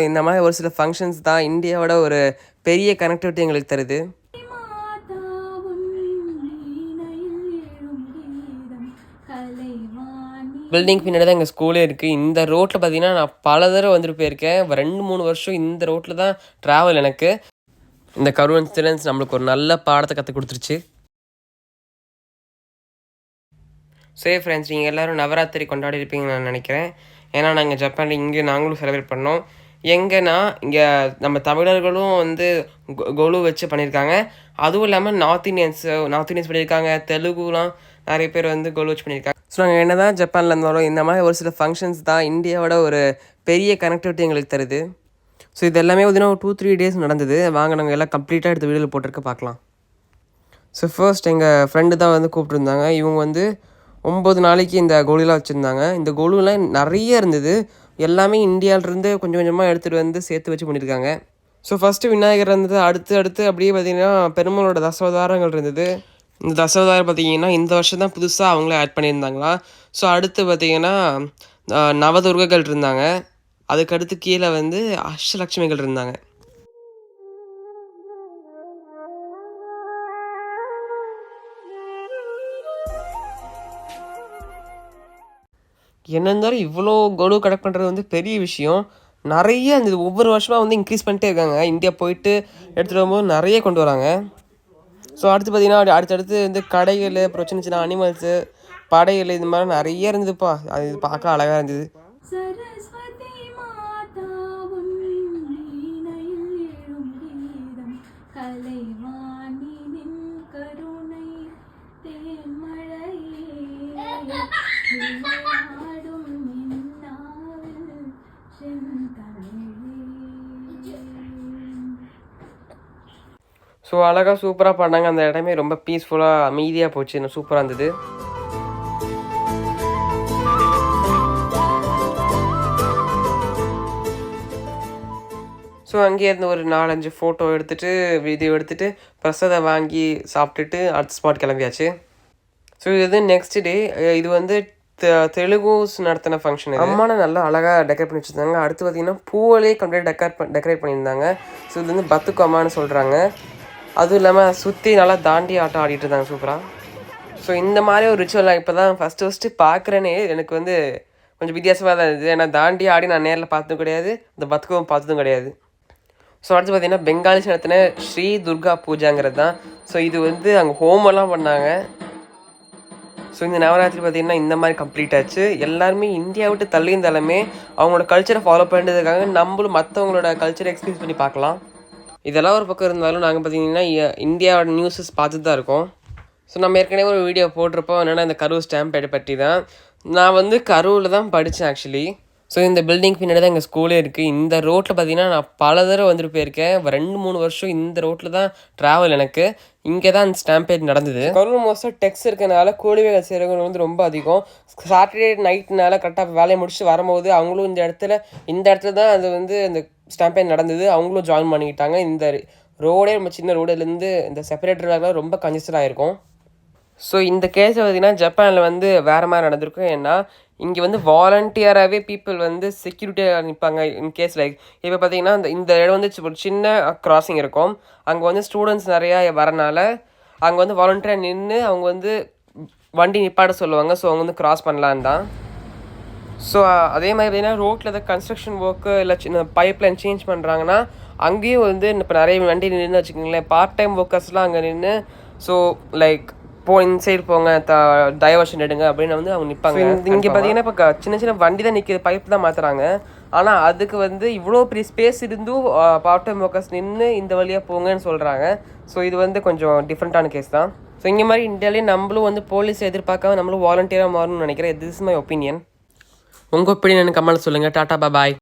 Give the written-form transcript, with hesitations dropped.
இந்த மாதிரி ஒரு சில ஃபங்க்ஷன்ஸ் தான் இந்தியாவோட ஒரு பெரிய கனெக்டிவிட்டி எங்களுக்கு தருது. பில்டிங் பின்னாடி தான் எங்கள் ஸ்கூலே இருக்குது. இந்த ரோட்டில் பார்த்தீங்கன்னா நான் பல தடவை வந்துட்டு போயிருக்கேன். 2-3 வருஷம் இந்த ரோட்டில் தான் ட்ராவல் எனக்கு. இந்த கரூர் இன்சிடென்ட்ஸ் நம்மளுக்கு ஒரு நல்ல பாடத்தை கற்றுக் கொடுத்துருச்சு. சரி ஃப்ரெண்ட்ஸ், நீங்கள் எல்லோரும் நவராத்திரி கொண்டாடி இருப்பீங்கன்னு நான் நினைக்கிறேன். ஏன்னா நாங்கள் ஜப்பானில் இங்கே நாங்களும் செலிப்ரேட் பண்ணோம். எங்கன்னா இங்கே நம்ம தமிழர்களும் வந்து கொலு வச்சு பண்ணியிருக்காங்க. அதுவும் இல்லாமல் நார்த் இந்தியன்ஸ் பண்ணியிருக்காங்க. தெலுங்குலாம் நிறைய பேர் வந்து கொலு வச்சு பண்ணியிருக்காங்க. ஸோ நாங்கள் என்ன தான் ஜப்பானில் இருந்தாலும் இந்த மாதிரி ஒரு சில ஃபங்க்ஷன்ஸ் தான் இந்தியாவோட ஒரு பெரிய கனெக்டிவிட்டி எங்களுக்கு தருது. ஸோ இது எல்லாமே பார்த்தீங்கன்னா ஒரு 2-3 டேஸ் நடந்தது. வாங்க நாங்கள் எல்லாம் கம்ப்ளீட்டாக எடுத்து வீடியோவில் போட்டிருக்க பார்க்கலாம். ஸோ ஃபர்ஸ்ட் எங்கள் ஃப்ரெண்டு தான் வந்து கூப்பிட்ருந்தாங்க. இவங்க வந்து 9 நாளைக்கு இந்த கோலுலாம் வச்சுருந்தாங்க. இந்த கோலுலாம் நிறைய இருந்தது. எல்லாமே இந்தியாவிலேருந்து கொஞ்சம் கொஞ்சமாக எடுத்துகிட்டு வந்து சேர்த்து வச்சு பண்ணியிருக்காங்க. ஸோ ஃபஸ்ட்டு விநாயகர் இருந்தது. அடுத்து அப்படியே பார்த்திங்கன்னா பெருமாளோட தசாவதாரங்கள் இருந்தது. இந்த தசாவதாரம் பார்த்திங்கன்னா இந்த வருஷம் தான் புதுசாக அவங்களே ஆட் பண்ணியிருந்தாங்களா. ஸோ அடுத்து பார்த்திங்கன்னா நவதுர்கைகள் இருந்தாங்க. அதுக்கடுத்து கீழே வந்து அஷ்டலட்சுமிகள் இருந்தாங்க. என்ன இருந்தாலும் இவ்வளோ கொலு கலெக்ட் பண்ணுறது வந்து பெரிய விஷயம். நிறைய இந்த ஒவ்வொரு வருஷமாக வந்து இன்க்ரீஸ் பண்ணிட்டே இருக்காங்க. இந்தியா போயிட்டு எடுத்துகிட்டு வரும்போது நிறைய கொண்டு வராங்க. ஸோ அடுத்து பார்த்திங்கன்னா அடுத்தடுத்து வந்து கடைகள், அப்புறம் சின்ன சின்ன அனிமல்ஸு, படைகள், இது மாதிரி நிறைய இருந்ததுப்பா. அது பார்க்க அழகாக இருந்தது. ஸோ அழகாக சூப்பராக பண்ணாங்க. அந்த இடமே ரொம்ப பீஸ்ஃபுல்லாக அமைதியாக போச்சு. இன்னும் சூப்பராக இருந்தது. ஸோ அங்கேயே இருந்து ஒரு 4-5 ஃபோட்டோ எடுத்துகிட்டு வீடியோ எடுத்துகிட்டு பிரசாதம் வாங்கி சாப்பிட்டுட்டு அடுத்த ஸ்பாட் கிளம்பியாச்சு. ஸோ இது நெக்ஸ்ட் டே. இது வந்து தெலுங்குஸ் நடத்தின ஃபங்க்ஷன். அம்மானை நல்லா அழகாக டெக்கரேட் பண்ணி வச்சுருந்தாங்க. அடுத்து பார்த்திங்கன்னா பூவிலே கம்ப்ளீட் டெக்கரேட் பண்ணியிருந்தாங்க. ஸோ இது வந்து பத்துக்கம்மான்னு சொல்கிறாங்க. அதுவும் இல்லாமல் சுற்றி நல்லா தாண்டி ஆட்டம் ஆடிட்டு இருந்தாங்க சூப்பராக. ஸோ இந்த மாதிரி ஒரு ரிச்சுவல் இப்போ தான் ஃபஸ்ட்டு பார்க்குறேனே எனக்கு வந்து கொஞ்சம் வித்தியாசமாக தான் இருந்தது. ஏன்னா தாண்டி ஆடி நான் நேரில் பார்த்ததும் கிடையாது, இந்த பத்துக்கம் பார்த்ததும் கிடையாது. ஸோ அடுத்து பார்த்திங்கன்னா பெங்காலிஸ் நடத்தின ஸ்ரீ துர்கா பூஜாங்கிறது தான். ஸோ இது வந்து அங்கே ஹோமெல்லாம் பண்ணாங்க. ஸோ இந்த நவராத்திரி பார்த்திங்கன்னா இந்த மாதிரி கம்ப்ளீட் ஆச்சு. எல்லாருமே இந்தியா விட்டு தள்ளி இருந்தாலுமே அவங்களோட கல்ச்சரை ஃபாலோ பண்ணுறதுக்காக நம்மளும் மற்றவங்களோட கல்ச்சரை எக்ஸ்பீரியன்ஸ் பண்ணி பார்க்கலாம். இதெல்லாம் ஒரு பக்கம் இருந்தாலும் நாங்கள் பார்த்திங்கன்னா இந்தியாவோட நியூஸஸ் பார்த்துட்டு தான் இருக்கோம். ஸோ நம்ம ஏற்கனவே ஒரு வீடியோ போட்டிருப்போம். என்னென்னா இந்த கரூர் ஸ்டாம்ப் பேட் பற்றி தான். நான் வந்து கரூரில் தான் படித்தேன் ஆக்சுவலி. ஸோ இந்த பில்டிங் பின்னாடி தான் எங்கள் ஸ்கூலே இருக்குது. இந்த ரோட்டில் பார்த்திங்கன்னா நான் பல தடவை வந்துட்டு போயிருக்கேன். 2-3 வருஷம் இந்த ரோட்டில் தான் ட்ராவல் எனக்கு. இங்கே தான் அந்த ஸ்டாம்ப் பேட் நடந்தது. கரூர் மோஸ்ட்டாக டெக்ஸ் இருக்கனால கூலி வேலை செய்கிறவங்க வந்து ரொம்ப அதிகம். சாட்டர்டே நைட்னால கரெக்டாக வேலையை முடிச்சுட்டு வரும்போது அவங்களும் இந்த இடத்துல தான் அது வந்து அந்த ஸ்டாம்ப் பேட் நடந்தது. அவங்களும் ஜாயின் பண்ணிக்கிட்டாங்க. இந்த ரோடே ரொம்ப சின்ன ரோடுலேருந்து இந்த செப்பரேட்டராக ரொம்ப கன்ஜஸ்டடாக இருக்கும். ஸோ இந்த கேஸை பார்த்திங்கன்னா ஜப்பானில் வந்து வேறு மாதிரி நடந்திருக்கும். ஏன்னா இங்கே வந்து வாலண்டியராகவே பீப்புள் வந்து செக்யூரிட்டியாக நிற்பாங்க. இன் கேஸ் லைக் இப்போ பார்த்திங்கன்னா இந்த இடம் வந்து ஒரு சின்ன கிராசிங் இருக்கும். அங்கே வந்து ஸ்டூடெண்ட்ஸ் நிறையா வரனால அங்கே வந்து வாலண்டியராக நின்று அவங்க வந்து வண்டி நிப்பாட்ட சொல்லுவாங்க. ஸோ அவங்க வந்து கிராஸ் பண்ணலான் தான். ஸோ அதே மாதிரி பார்த்திங்கன்னா ரோட்டில் ஏதாவது கன்ஸ்ட்ரக்ஷன் ஒர்க்கு இல்லை சின்ன பைப் லைன் சேஞ்ச் பண்ணுறாங்கன்னா அங்கேயும் வந்து இப்போ நிறைய வண்டி நின்று வச்சுக்கோங்களேன். பார்ட் டைம் ஒர்க்கர்ஸ்லாம் அங்கே நின்று ஸோ லைக் இன்சைடு போங்க, டைவர்ஷன் எடுங்க அப்படின்னு வந்து அவங்க நிற்பாங்க. இங்கே பார்த்தீங்கன்னா இப்போ சின்ன சின்ன வண்டி தான் நிற்கிது, பைப் தான் மாற்றுறாங்க. ஆனால் அதுக்கு வந்து இவ்வளோ பெரிய ஸ்பேஸ் இருந்தும் பார்ட் டைம் ஒர்க்கர்ஸ் நின்று இந்த வழியாக போங்கன்னு சொல்கிறாங்க. ஸோ இது வந்து கொஞ்சம் டிஃப்ரெண்ட்டான கேஸ் தான். ஸோ இங்கே மாதிரி இந்தியாவிலே நம்மளும் வந்து போலீஸ் எதிர்பார்க்காம நம்மளும் வாலண்டியராக மாறணும்னு நினைக்கிறேன். This is my opinion. உங்கள் ஒப்பீனியன் கமெண்ட் சொல்லுங்கள். டாட்டா பாய்.